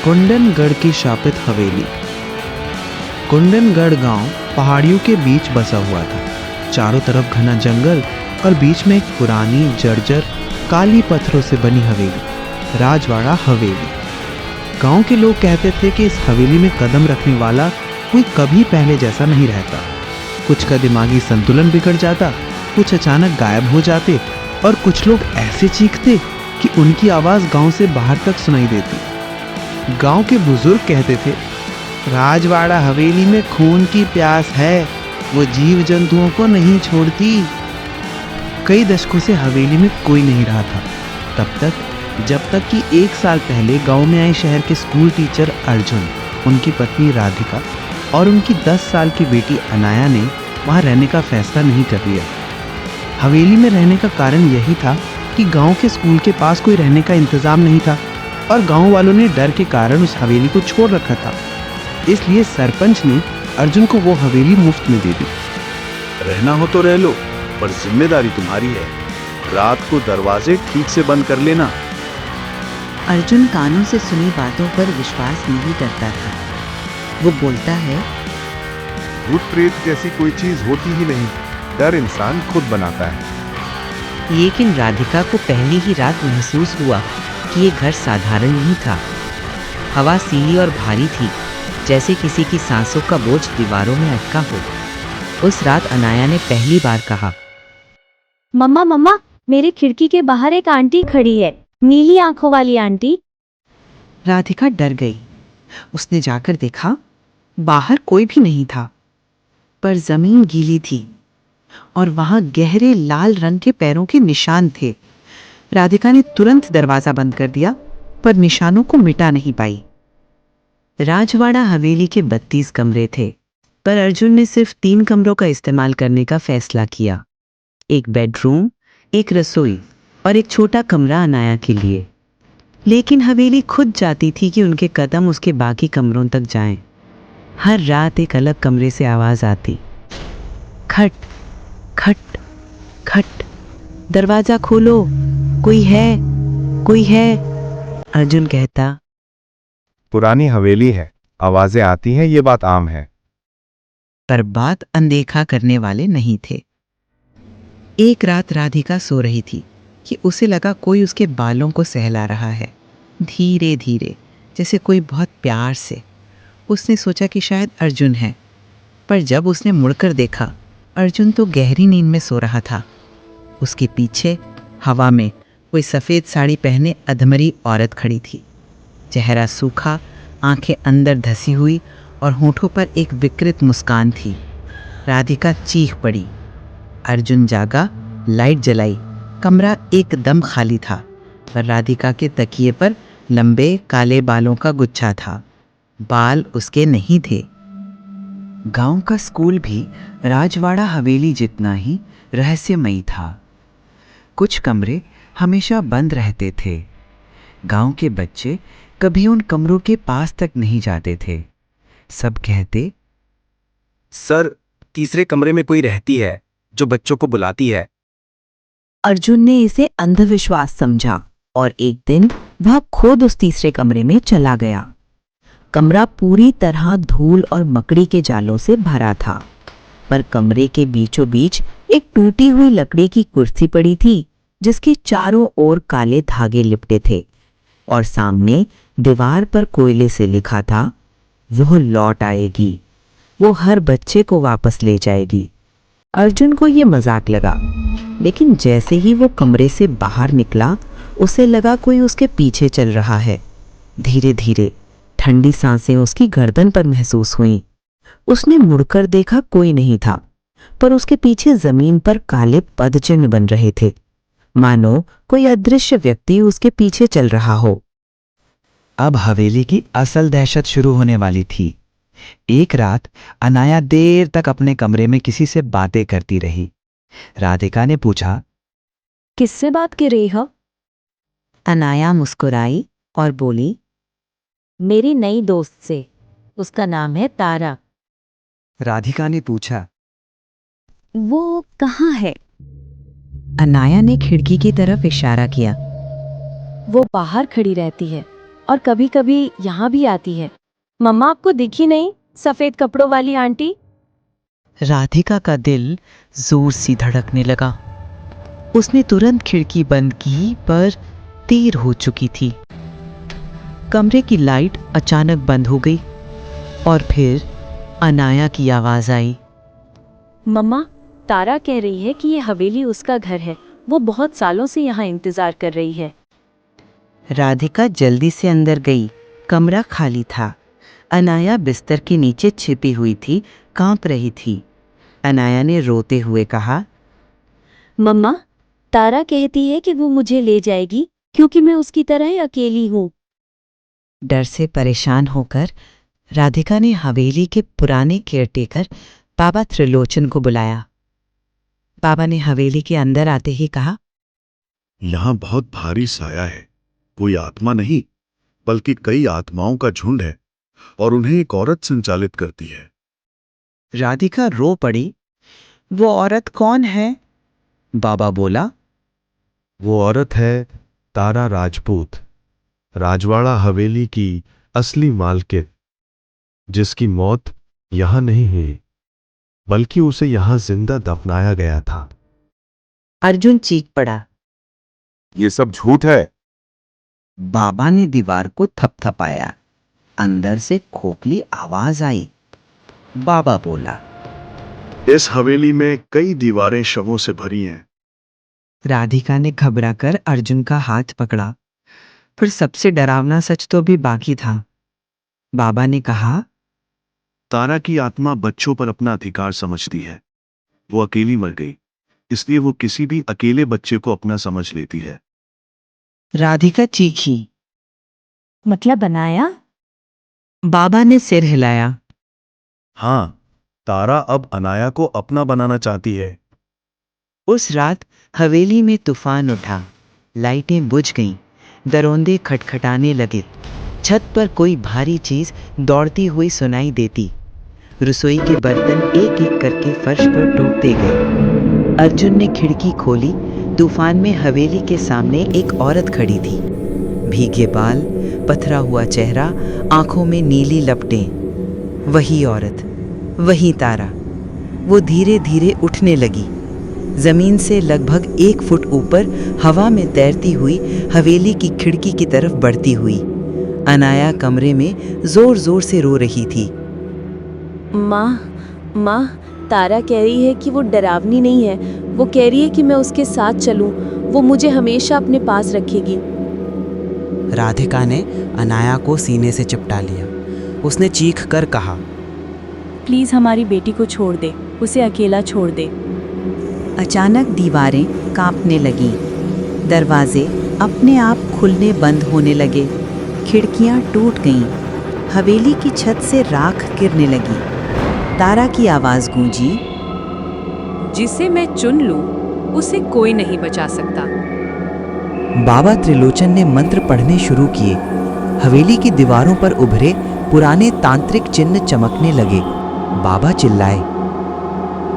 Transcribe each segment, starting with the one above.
कुंडनगढ़ की शापित हवेली। कुंडनगढ़ गांव पहाड़ियों के बीच बसा हुआ था। चारों तरफ घना जंगल और बीच में एक पुरानी जर्जर काली पत्थरों से बनी हवेली, राजवाड़ा हवेली। गांव के लोग कहते थे कि इस हवेली में कदम रखने वाला कोई कभी पहले जैसा नहीं रहता। कुछ का दिमागी संतुलन बिगड़ जाता, कुछ अचानक गायब हो जाते और कुछ लोग ऐसे चीखते कि उनकी आवाज़ गांव से बाहर तक सुनाई देती। गांव के बुजुर्ग कहते थे, राजवाड़ा हवेली में खून की प्यास है, वो जीव जंतुओं को नहीं छोड़ती। कई दशकों से हवेली में कोई नहीं रहा था, जब तक कि 1 साल पहले गांव में आए शहर के स्कूल टीचर अर्जुन, उनकी पत्नी राधिका और उनकी 10 साल की बेटी अनाया ने वहां रहने का फैसला नहीं कर लिया। हवेली में रहने का कारण यही था कि गांव के स्कूल के पास कोई रहने का इंतजाम नहीं था और गांव वालों ने डर के कारण उस हवेली को छोड़ रखा था। इसलिए सरपंच ने अर्जुन को वो हवेली मुफ्त में दे दी। रहना हो तो रह लो, पर जिम्मेदारी तुम्हारी है। रात को दरवाजे ठीक से बंद कर लेना। अर्जुन कानों से सुनी बातों पर विश्वास नहीं करता था। वो बोलता है, भूत प्रेत जैसी कोई चीज होती ही नहीं, डर इंसान खुद बनाता है। लेकिन राधिका को पहली ही रात महसूस हुआ कि ये घर साधारण नहीं था। हवा सीली और भारी थी, जैसे किसी की सांसों का बोझ दीवारों में अटका हो। उस रात अनाया ने पहली बार कहा, मम्मा मम्मा, मेरे खिड़की के बाहर एक आंटी खड़ी है, नीली आंखों वाली आंटी। राधिका डर गई। उसने जाकर देखा, बाहर कोई भी नहीं था, पर जमीन गीली थी और वहां गहरे लाल रंग के पैरों के निशान थे। राधिका ने तुरंत दरवाजा बंद कर दिया, पर निशानों को मिटा नहीं पाई। राजवाड़ा हवेली के 32 कमरे थे, पर अर्जुन ने सिर्फ 3 कमरों का इस्तेमाल करने का फैसला किया। एक बेडरूम, एक रसोई और एक छोटा कमरा अनाया के लिए। लेकिन हवेली खुद चाहती थी कि उनके कदम उसके बाकी कमरों तक जाएं। हर रात एक अलग कमरे से आवाज आती, खट खट खट, दरवाजा खोलो, कोई है, कोई है। अर्जुन कहता, पुरानी हवेली है, आवाजें आती हैं, ये बात आम है। पर बात अनदेखा करने वाले नहीं थे। एक रात राधिका सो रही थी कि उसे लगा कोई उसके बालों को सहला रहा है, धीरे धीरे, जैसे कोई बहुत प्यार से। उसने सोचा कि शायद अर्जुन है, पर जब उसने मुड़कर देखा, अर्जुन तो गहरी नींद में सो रहा था। उसके पीछे हवा में कोई सफ़ेद साड़ी पहने अधमरी औरत खड़ी थी। चेहरा सूखा, आंखें अंदर धसी हुई और होठों पर एक विकृत मुस्कान थी। राधिका चीख पड़ी। अर्जुन जागा, लाइट जलाई। कमरा एकदम खाली था, पर राधिका के तकिए पर लंबे काले बालों का गुच्छा था। बाल उसके नहीं थे। गांव का स्कूल भी राजवाड़ा हवेली जितना ही रहस्यमयी था। कुछ कमरे हमेशा बंद रहते थे। गांव के बच्चे कभी उन कमरों के पास तक नहीं जाते थे। सब कहते, सर, तीसरे कमरे में कोई रहती है जो बच्चों को बुलाती है। अर्जुन ने इसे अंधविश्वास समझा और एक दिन वह खुद उस तीसरे कमरे में चला गया। कमरा पूरी तरह धूल और मकड़ी के जालों से भरा था, पर कमरे के बीचों बीच एक टूटी हुई लकड़ी की कुर्सी पड़ी थी, जिसके चारों ओर काले धागे लिपटे थे और सामने दीवार पर कोयले से लिखा था, वो लौट आएगी, वो हर बच्चे को वापस ले जाएगी। अर्जुन को ये मजाक लगा, लेकिन जैसे ही वो कमरे से बाहर निकला, उसे लगा कोई उसके पीछे चल रहा है। धीरे धीरे ठंडी सांसें उसकी गर्दन पर महसूस हुईं। उसने मुड़कर देखा, कोई नहीं था, पर उसके पीछे जमीन पर काले पदचिन्ह बन रहे थे, मानो कोई अदृश्य व्यक्ति उसके पीछे चल रहा हो। अब हवेली की असल दहशत शुरू होने वाली थी। एक रात अनाया देर तक अपने कमरे में किसी से बातें करती रही। राधिका ने पूछा, किससे बात कर रही हो? अनाया मुस्कुराई और बोली, मेरी नई दोस्त से, उसका नाम है तारा। राधिका ने पूछा, वो कहाँ है? अनाया ने खिड़की की तरफ इशारा किया। वो बाहर खड़ी रहती है और कभी कभी यहाँ भी आती है। मम्मा आपको दिखी नहीं सफेद कपड़ों वाली आंटी? राधिका का दिल जोर से धड़कने लगा। उसने तुरंत खिड़की बंद की पर देर हो चुकी थी। कमरे की लाइट अचानक बंद हो गई और फिर अनाया की आवाज आई। मम्मा, तारा कह रही है कि ये हवेली उसका घर है। वो बहुत सालों से यहाँ इंतजार कर रही है। राधिका जल्दी से अंदर गई। कमरा खाली था। अनाया बिस्तर के नीचे छिपी हुई थी, कांप रही थी। अनाया ने रोते हुए कहा, मम्मा, तारा कहती है कि वो मुझे ले जाएगी क्योंकि मैं उसकी तरह ही अकेली हूँ। डर से परेशान होकर राधिका ने हवेली के पुराने केयरटेकर बाबा त्रिलोचन को बुलाया। बाबा ने हवेली के अंदर आते ही कहा, यहाँ बहुत भारी साया है। कोई आत्मा नहीं, बल्कि कई आत्माओं का झुंड है और उन्हें एक औरत संचालित करती है। राधिका रो पड़ी। वो औरत कौन है? बाबा बोला, वो औरत है तारा राजपूत, राजवाड़ा हवेली की असली मालकिन, जिसकी मौत यहां नहीं हुई, बल्कि उसे यहां जिंदा दफनाया गया था। अर्जुन चीख पड़ा। ये सब झूठ है। बाबा ने दीवार को थपथपाया। अंदर से खोखली आवाज आई। बाबा बोला, इस हवेली में कई दीवारें शवों से भरी हैं। राधिका ने घबराकर अर्जुन का हाथ पकड़ा। फिर सबसे डरावना सच तो भी बाकी था। बाबा ने कहा, तारा की आत्मा बच्चों पर अपना अधिकार समझती है। वो अकेली मर गई, इसलिए वो किसी भी अकेले बच्चे को अपना समझ लेती है। राधिका चीखी। मतलब बनाया? बाबा ने सिर हिलाया। हाँ, तारा अब अनाया को अपना बनाना चाहती है। उस रात हवेली में तूफान उठा। लाइटें बुझ गईं। दरोंदे खटखटाने लगे। छत पर कोई भारी चीज दौड़ती हुई सुनाई देती। रसोई के बर्तन एक एक करके फर्श पर टूटते गए। अर्जुन ने खिड़की खोली। तूफान में हवेली के सामने एक औरत खड़ी थी। भीगे बाल, पथरा हुआ चेहरा, आंखों में नीली लपटें। वही औरत, वही तारा। वो धीरे धीरे उठने लगी। जमीन से लगभग 1 फुट ऊपर हवा में तैरती हुई हवेली की खिड़की की तरफ बढ़ती हुई। अनाया कमरे में जोर जोर से रो रही थी। माँ, तारा कह रही है कि वो डरावनी नहीं है। वो कह रही है कि मैं उसके साथ चलूं। वो मुझे हमेशा अपने पास रखेगी। राधिका ने अनाया को सीने से चिपटा लिया। उसने चीख कर कहा, प्लीज हमारी बेटी को छोड़ दे, उसे अकेला छोड़ दे। अचानक दीवारें कांपने लगीं। दरवाजे अपने आप खुलने बंद होने लगे। खिड़कियां टूट गईं। हवेली की छत से राख गिरने लगी। तारा की आवाज गूंजी, जिसे मैं चुन लूं, उसे कोई नहीं बचा सकता। बाबा त्रिलोचन ने मंत्र पढ़ने शुरू किए। हवेली की दीवारों पर उभरे पुराने तांत्रिक चिन्ह चमकने लगे। बाबा चिल्लाए,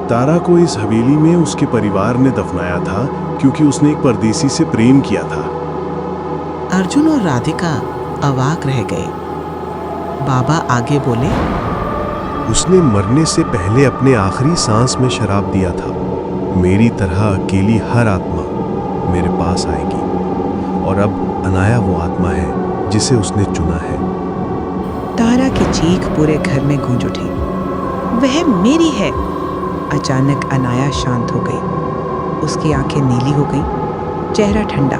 तारा को इस हवेली में उसके परिवार ने दफनाया था क्योंकि उसने एक परदेसी से प्रेम किया था। अर्जुन और राधिका अवाक रह गए। बाबा आगे बोले, उसने मरने से पहले अपने आखिरी सांस में शराब दिया था। मेरी तरह अकेली हर आत्मा मेरे पास आएगी, और अब अनाया वो आत्मा है जिसे उसने चुना है। तारा की चीख पूरे घर में गूंज उठी, वह मेरी है। अचानक अनाया शांत हो गई। उसकी आंखें नीली हो गईं, चेहरा ठंडा,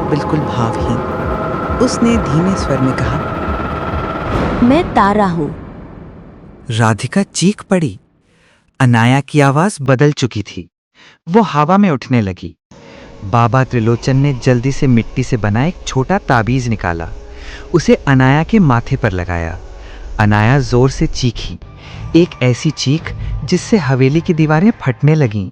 बिल्कुल भावहीन। उसने धीमे स्वर में कहा, मैं तारा हूँ। राधिका चीख पड़ी। अनाया की आवाज बदल चुकी थी। वो हवा में उठने लगी। बाबा त्रिलोचन ने जल्दी से मिट्टी से बना एक छोटा ताबीज निकाला। उसे अनाया के माथे पर लगाया। अनाया जोर से चीखी, एक ऐसी चीख जिससे हवेली की दीवारें फटने लगीं।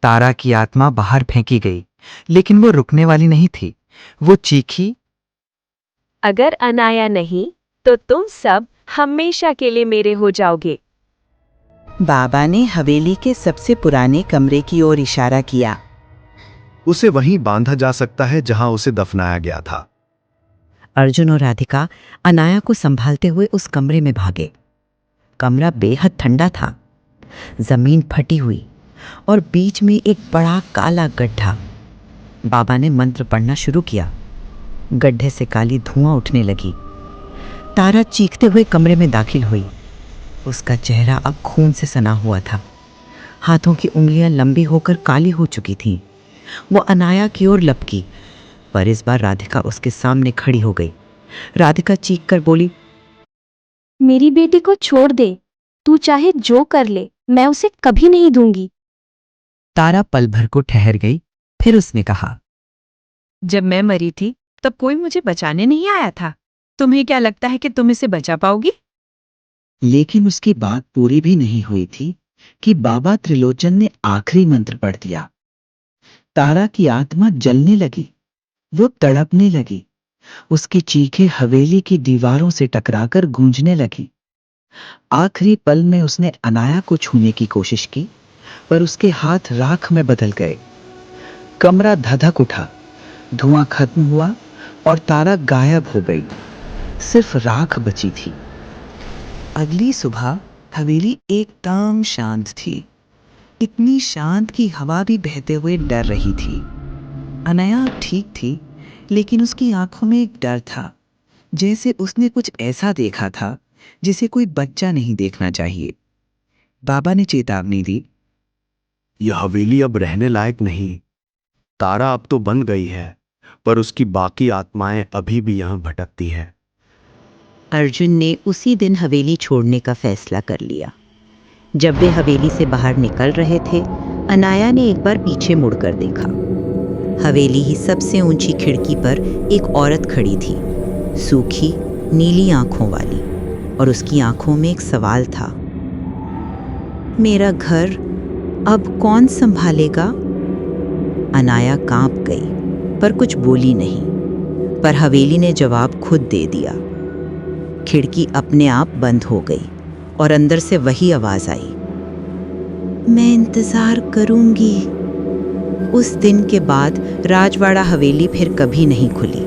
तारा की आत्मा बाहर फेंकी गई, लेकिन वो रुकने वाली नहीं थी। वो चीखी, अगर अनाया नहीं तो तुम सब हमेशा के लिए मेरे हो जाओगे। बाबा ने हवेली के सबसे पुराने कमरे की ओर इशारा किया। उसे वहीं बांधा जा सकता है जहां उसे दफनाया गया था। अर्जुन और राधिका अनाया को संभालते हुए उस कमरे में भागे। कमरा बेहद ठंडा था, जमीन फटी हुई और बीच में एक बड़ा काला गड्ढा। बाबा ने मंत्र पढ़ना शुरू किया। गड्ढे से काली धुआं उठने लगी। तारा चीखते हुए कमरे में दाखिल हुई। उसका चेहरा अब खून से सना हुआ था। हाथों की उंगलियां लंबी होकर काली हो चुकी थीं। वो अनाया की ओर लपकी, पर इस बार राधिका उसके सामने खड़ी हो गई। राधिका चीख कर बोली, मेरी बेटी को छोड़ दे, तू चाहे जो कर ले, मैं उसे कभी नहीं दूंगी। तारा पल भर को ठहर गई, फिर उसने कहा, जब मैं मरी थी तब कोई मुझे बचाने नहीं आया था। तुम्हें क्या लगता है कि तुम इसे बचा पाओगी? लेकिन उसकी बात पूरी भी नहीं हुई थी कि बाबा त्रिलोचन ने आखिरी मंत्र पढ़ दिया। तारा की आत्मा जलने लगी, वो तड़पने लगी। उसकी चीखें हवेली की दीवारों से टकराकर गूंजने लगी। आखिरी पल में उसने अनाया को छूने की कोशिश की, पर उसके हाथ राख में बदल गए। कमरा धधक उठा, धुआं खत्म हुआ और तारा गायब हो गई। सिर्फ राख बची थी। अगली सुबह हवेली एकदम शांत थी, इतनी शांत कि हवा भी बहते हुए डर रही थी। अनाया ठीक थी, लेकिन उसकी आंखों में एक डर था, जैसे उसने कुछ ऐसा देखा था जिसे कोई बच्चा नहीं देखना चाहिए। बाबा ने चेतावनी दी, यह हवेली अब रहने लायक नहीं। तारा अब तो बन गई है, पर उसकी बाकी आत्माएं अभी भी यहां भटकती हैं। अर्जुन ने उसी दिन हवेली छोड़ने का फैसला कर लिया। जब वे हवेली से बाहर निकल रहे थे, अनाया ने एक बार पीछे मुड़कर देखा। हवेली ही सबसे ऊंची खिड़की पर एक औरत खड़ी थी, सूखी नीली आंखों वाली, और उसकी आंखों में एक सवाल था, मेरा घर अब कौन संभालेगा? अनाया कांप गई, पर कुछ बोली नहीं। पर हवेली ने जवाब खुद दे दिया। खिड़की अपने आप बंद हो गई और अंदर से वही आवाज आई, मैं इंतजार करूंगी। उस दिन के बाद राजवाड़ा हवेली फिर कभी नहीं खुली,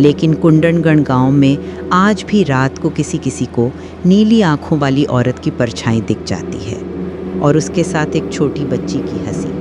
लेकिन कुंडनगढ़ गांव में आज भी रात को किसी किसी को नीली आंखों वाली औरत की परछाई दिख जाती है, और उसके साथ एक छोटी बच्ची की हंसी।